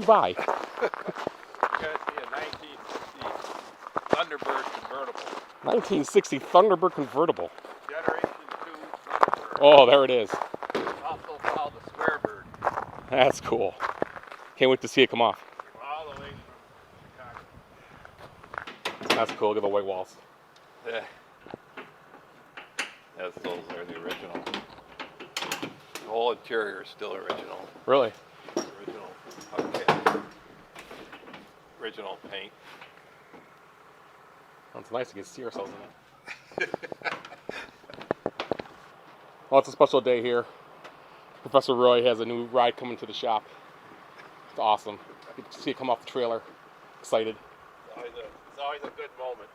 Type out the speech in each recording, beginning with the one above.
buy? You're gonna see a 1960 Thunderbird convertible. 1960 Thunderbird convertible. Generation 2 Thunderbird. Oh, there it is. Also called the Square Bird. That's cool. Can't wait to see it come off. All the way from Chicago. That's cool. Look at the white walls. Yeah. Yes, those are the original. The whole interior is still original. Really? Original hubcap. Original paint. Well, it's nice to get to see ourselves in it. Well, it's a special day here. Professor Roy has a new ride coming to the shop. It's awesome. I get to see it come off the trailer. Excited. It's always a good moment.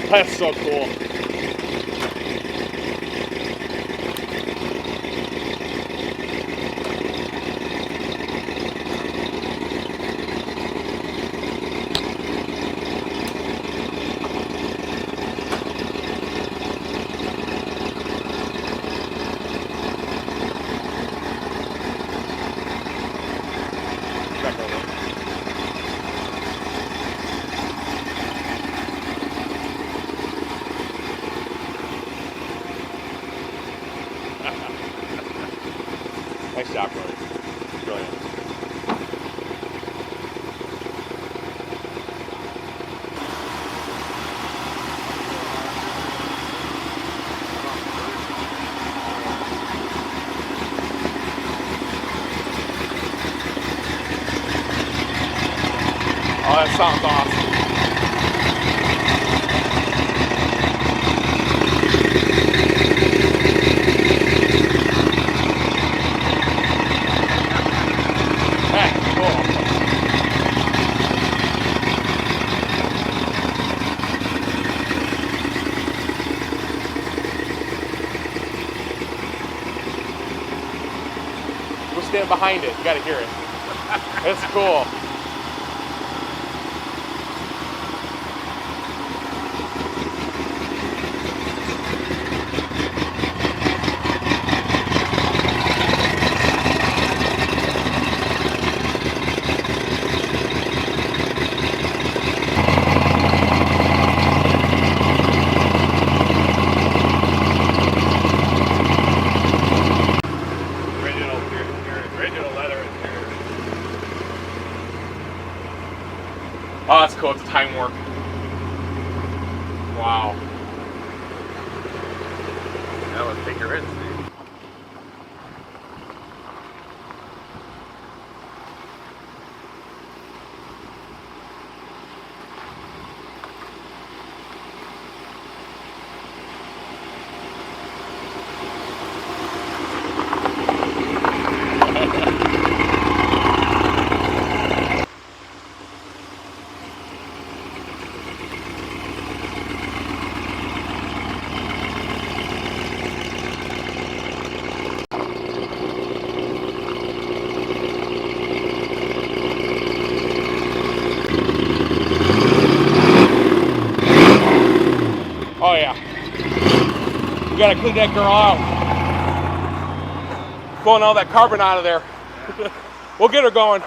That's so cool. Nice job, Roy. Brilliant. Oh, that sounds awesome. We'll stand behind it. You gotta hear it. It's cool. Original leather interior. Oh, that's cool. It's a time warp. Wow. That would take her in, see? Oh yeah. We gotta clean that girl out. Pulling all that carbon out of there. We'll get her going.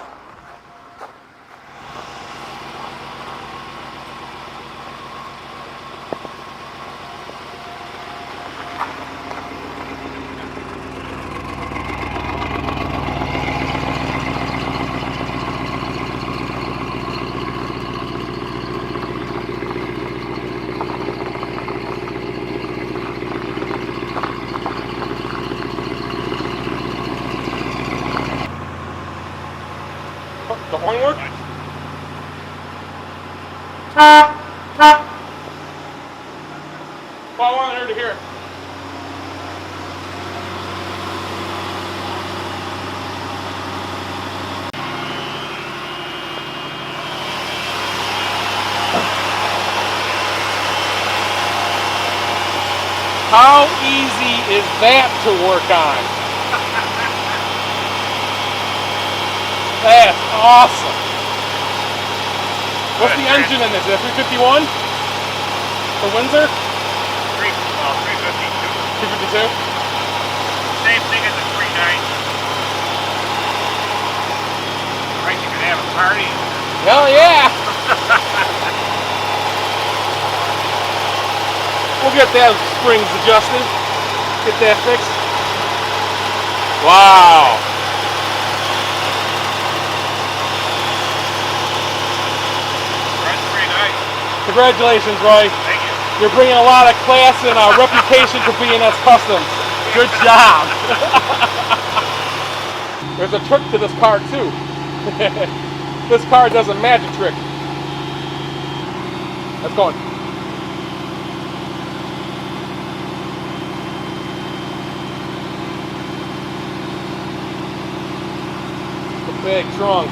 Well, I wanted her to hear it. How easy is that to work on? That's awesome. What's the engine in this? Is it 351? For Windsor? 352. Same thing as a 390. Right, you can have a party. Hell yeah! We'll get that springs adjusted. Get that fixed. Wow. That's pretty nice. Congratulations, Roy. Thank you. You're bringing a lot of class and reputation to B&S Customs. Good job. There's a trick to this car too. This car does a magic trick. Let's go. The big trunk.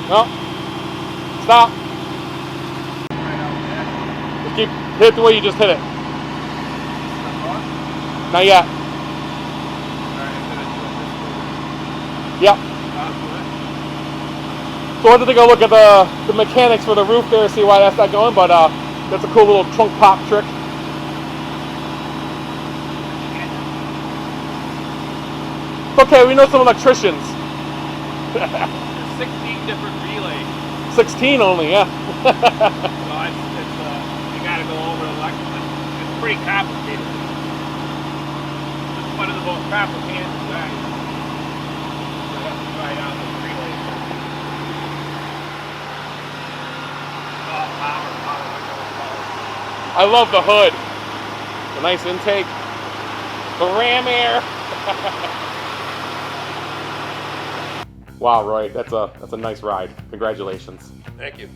No. Stop. Just keep hit it the way you just hit it. Not yet. Yep. So I had to take a look at the mechanics for the roof there, see why that's not going, but that's a cool little trunk pop trick. Okay, we know some electricians. 16 different relays. 16 only, yeah. So it's you got to go over the electrical. It's pretty complicated. It's one of the most complicated designs. So I have to try out the relays. I love the hood. The nice intake. The ram air. Wow, Roy, that's a nice ride. Congratulations. Thank you.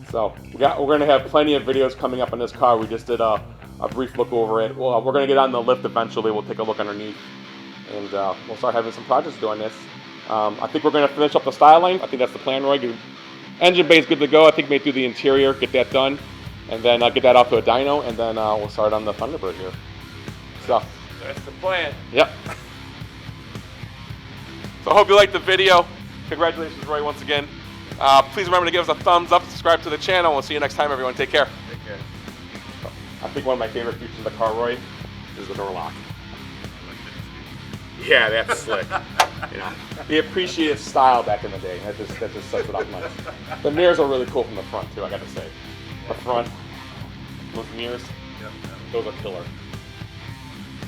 So we're gonna have plenty of videos coming up on this car. We just did a brief look over it. Well, we're gonna get on the lift eventually. We'll take a look underneath, and we'll start having some projects doing this. I think we're gonna finish up the styling. I think that's the plan, Roy. Engine bay's good to go. I think maybe do the interior, get that done, and then get that out to a dyno, and then we'll start on the Thunderbird here. So That's the plan. yep. So I hope you liked the video. Congratulations, Roy, once again. Please remember to give us a thumbs up, subscribe to the channel, and we'll see you next time, everyone. Take care. Take care. I think one of my favorite features of the car, Roy, is the door lock. Yeah, that's slick. You know, the appreciated style back in the day. That just sets it up nice. The mirrors are really cool from the front too, I gotta say. The front, those mirrors, those are killer.